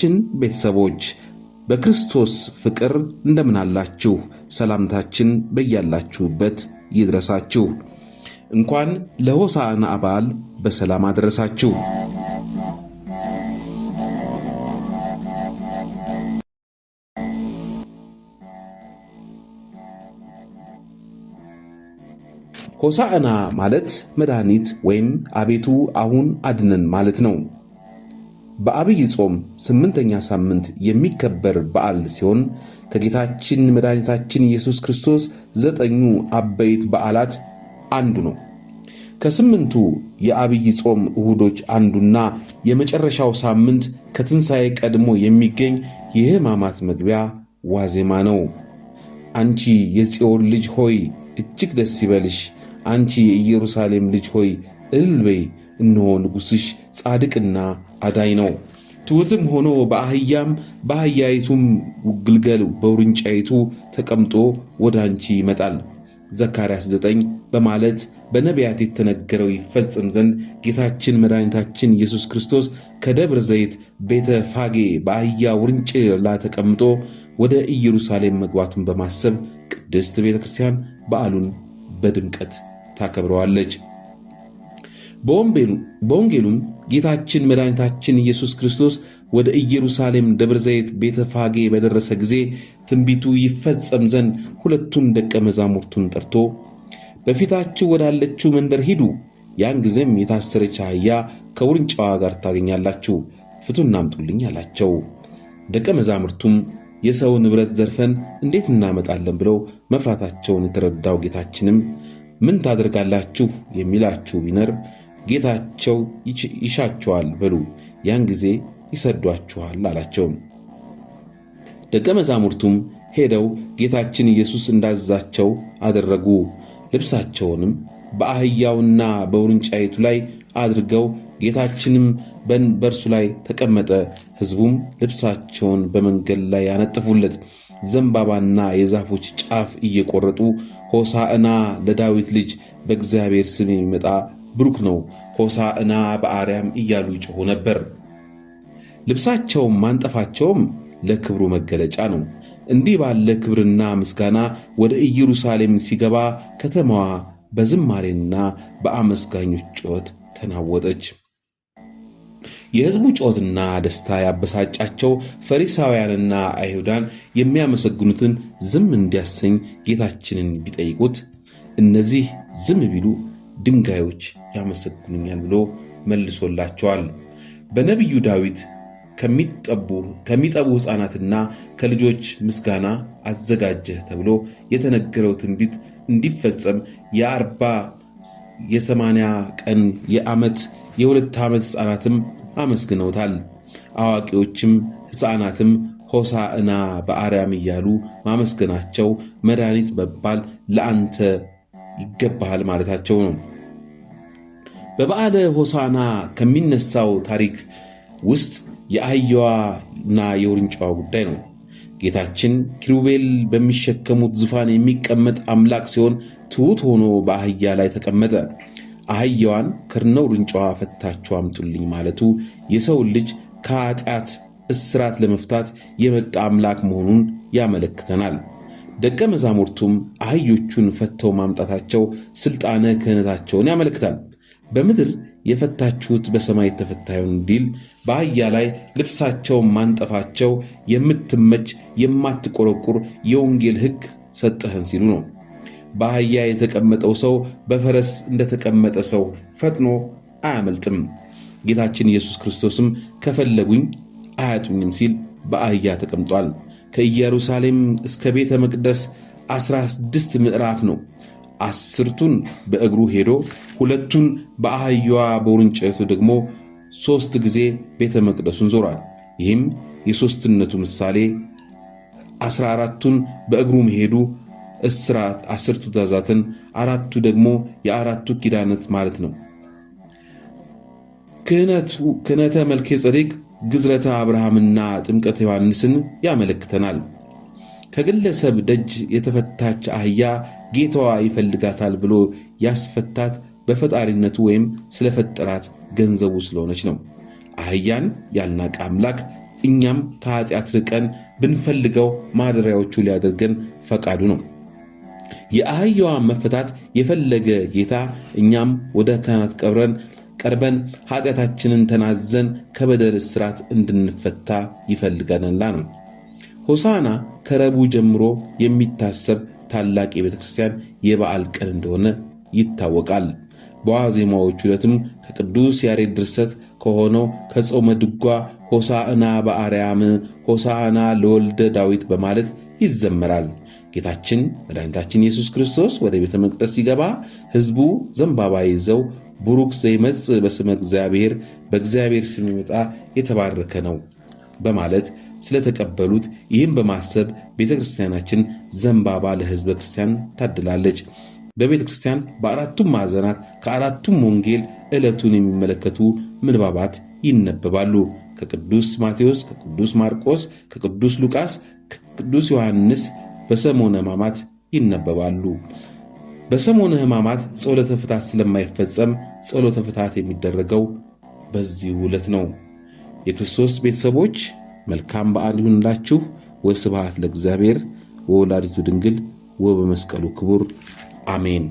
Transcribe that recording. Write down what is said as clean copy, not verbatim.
የቻናላችን ቤተሰቦች በክርስቶስ ፍቅር እንደምን አላችሁ? ሰላምታችን በያላችሁበት ይድረሳችሁ። እንኳን ለሆሳዕና በዓል በሰላም አደረሳችሁ። ሆሳዕና ማለት መድኃኒት ወይም አቤቱ አሁን አድነን ማለት ነው። በአብይ ጾም 8ኛ ሳምንት የሚከበር በዓል ሲሆን ከጌታችን መድኃኒታችን ኢየሱስ ክርስቶስ 9ኙ አበይት በዓላት አንዱ ነው። ከ8ቱ የአብይ ጾም እሁዶች አንዱና የመጨረሻው ሳምንት ከትንሣኤ ቀድሞ የሚገኝ የሕማማት መግቢያ ዋዜማ ነው። አንቺ የጽዮን ልጅ ሆይ እጅግ ደስ ይበልሽ፣ አንቺ የኢየሩሳሌም ልጅ ሆይ እልል በይ፣ እነሆ ንጉሥሽ ጻድቅና አዳኝ ነው፣ ትሑትም ሆኖ በአህያይቱም ግልገል በውርንጫይቱ ተቀምጦ ወደ አንቺ ይመጣል። ዘካርያስ 9 በማለት በነቢያት የተነገረው ይፈጽም ዘንድ ጌታችን መድኃኒታችን ኢየሱስ ክርስቶስ ከደብረ ዘይት ቤተ ፋጌ በአህያ ውርንጭላ ተቀምጦ ወደ ኢየሩሳሌም መግባቱን በማሰብ ቅድስት ቤተ ክርስቲያን በዓሉን በድምቀት ታከብረዋለች። በወንጌሉም ጌታችን መድኃኒታችን ኢየሱስ ክርስቶስ ወደ ኢየሩሳሌም ደብረ ዘይት ቤተ ፋጌ በደረሰ ጊዜ ትንቢቱ ይፈጸም ዘንድ ሁለቱን ደቀ መዛሙርቱን ጠርቶ በፊታችሁ ወዳለችው መንደር ሂዱ፣ ያን ጊዜም የታሰረች አህያ ከውርንጫዋ ጋር ታገኛላችሁ፣ ፍቱና አምጡልኝ አላቸው። ደቀ መዛሙርቱም የሰው ንብረት ዘርፈን እንዴት እናመጣለን ብለው መፍራታቸውን የተረዳው ጌታችንም ምን ታደርጋላችሁ የሚላችሁ ቢኖር ጌታቸው ይሻቸዋል በሉ፣ ያን ጊዜ ይሰዷችኋል አላቸው። ደቀ መዛሙርቱም ሄደው ጌታችን ኢየሱስ እንዳዘዛቸው አደረጉ። ልብሳቸውንም በአህያውና በውርንጫይቱ ላይ አድርገው ጌታችንም በእርሱ ላይ ተቀመጠ። ሕዝቡም ልብሳቸውን በመንገድ ላይ ያነጥፉለት፣ ዘንባባና የዛፎች ጫፍ እየቆረጡ ሆሳዕና ለዳዊት ልጅ በእግዚአብሔር ስም የሚመጣ ብሩክ ነው፣ ሆሳዕና በአርያም እያሉ ይጮኹ ነበር። ልብሳቸውም ማንጠፋቸውም ለክብሩ መገለጫ ነው። እንዲህ ባለ ክብርና ምስጋና ወደ ኢየሩሳሌም ሲገባ ከተማዋ በዝማሬና በአመስጋኞች ጩኸት ተናወጠች። የሕዝቡ ጩኸትና ደስታ ያበሳጫቸው ፈሪሳውያንና አይሁዳን የሚያመሰግኑትን ዝም እንዲያሰኝ ጌታችንን ቢጠይቁት እነዚህ ዝም ቢሉ ድንጋዮች ያመሰግኑኛል ብሎ መልሶላቸዋል። በነቢዩ ዳዊት ከሚጠቡ ሕፃናትና ከልጆች ምስጋና አዘጋጀህ ተብሎ የተነገረው ትንቢት እንዲፈጸም የ40 የ80 ቀን የ2 ዓመት ሕፃናትም አመስግነውታል። አዋቂዎችም ሕፃናትም ሆሳዕና በአርያም እያሉ ማመስገናቸው መድኃኒት መባል ለአንተ ይገባሃል ማለታቸው ነው። በበዓለ ሆሳዕና ከሚነሳው ታሪክ ውስጥ የአህያዋና የውርንጫዋ ጉዳይ ነው። ጌታችን ኪሩቤል በሚሸከሙት ዙፋን የሚቀመጥ አምላክ ሲሆን ትሑት ሆኖ በአህያ ላይ ተቀመጠ። አህያዋን ከነውርንጫዋ ፈታችሁ አምጡልኝ ማለቱ የሰውን ልጅ ከኃጢአት እስራት ለመፍታት የመጣ አምላክ መሆኑን ያመለክተናል። ደቀ መዛሙርቱም አህዮቹን ፈተው ማምጣታቸው ሥልጣነ ክህነታቸውን ያመለክታል። በምድር የፈታችሁት በሰማይ የተፈታ ይሁን እንዲል በአህያ ላይ ልብሳቸውን ማንጠፋቸው የምትመች የማትቆረቁር የወንጌል ሕግ ሰጠህን ሲሉ ነው። በአህያ የተቀመጠው ሰው በፈረስ እንደተቀመጠ ሰው ፈጥኖ አያመልጥም። ጌታችን ኢየሱስ ክርስቶስም ከፈለጉኝ አያጡኝም ሲል በአህያ ተቀምጧል። ከኢየሩሳሌም እስከ ቤተ መቅደስ 16 ምዕራፍ ነው። 10ቱን በእግሩ ሄዶ 2ቱን በአህያዋ በውርንጫይቱ ደግሞ 3 ጊዜ ቤተ መቅደሱን ዞሯል። ይህም የሦስትነቱ ምሳሌ 14ቱን በእግሩ መሄዱ እስራት 10ቱ ትእዛዛትን 4ቱ ደግሞ የ4ቱ ኪዳናት ማለት ነው። ክህነተ መልከ ጼዴቅ ግዝረተ አብርሃምና ጥምቀተ ዮሐንስን ያመለክተናል። ከግለሰብ ደጅ የተፈታች አህያ ጌታዋ ይፈልጋታል ብሎ ያስፈታት በፈጣሪነቱ ወይም ስለፈጠራት ገንዘቡ ስለሆነች ነው። አህያን ያልናቀ አምላክ እኛም ከኃጢአት ርቀን ብንፈልገው ማደሪያዎቹ ሊያደርገን ፈቃዱ ነው። የአህያዋ መፈታት የፈለገ ጌታ እኛም ወደ ካህናት ቀርበን ኃጢአታችንን ተናዘን ከበደል እስራት እንድንፈታ ይፈልገናልና ነው። ሆሳዕና ከረቡዕ ጀምሮ የሚታሰብ ታላቅ የቤተ ክርስቲያን የበዓል ቀን እንደሆነ ይታወቃል። በዋዜማዎቹ ዕለትም ከቅዱስ ያሬድ ድርሰት ከሆነው ከጾመ ድጓ ሆሳዕና በአርያም ሆሳዕና ለወልደ ዳዊት በማለት ይዘመራል። ጌታችን መድኃኒታችን ኢየሱስ ክርስቶስ ወደ ቤተ መቅደስ ሲገባ ሕዝቡ ዘንባባ ይዘው ቡሩክ ዘይመጽእ በስመ እግዚአብሔር፣ በእግዚአብሔር ስም ይመጣ የተባረከ ነው በማለት ስለተቀበሉት ይህም በማሰብ ቤተ ክርስቲያናችን ዘንባባ ለሕዝበ ክርስቲያን ታድላለች። በቤተ ክርስቲያን በአራቱም ማዕዘናት ከአራቱም ወንጌል ዕለቱን የሚመለከቱ ምንባባት ይነበባሉ። ከቅዱስ ማቴዎስ፣ ከቅዱስ ማርቆስ፣ ከቅዱስ ሉቃስ፣ ከቅዱስ ዮሐንስ በሰሞነ ሕማማት ይነበባሉ። በሰሞነ ሕማማት ጸሎተ ፍታት ስለማይፈጸም ጸሎተ ፍታት የሚደረገው በዚህ ዕለት ነው። የክርስቶስ ቤተሰቦች መልካም በዓል ይሁንላችሁ። ወስብሐት ለእግዚአብሔር ወወላዲቱ ድንግል ወበመስቀሉ ክቡር አሜን።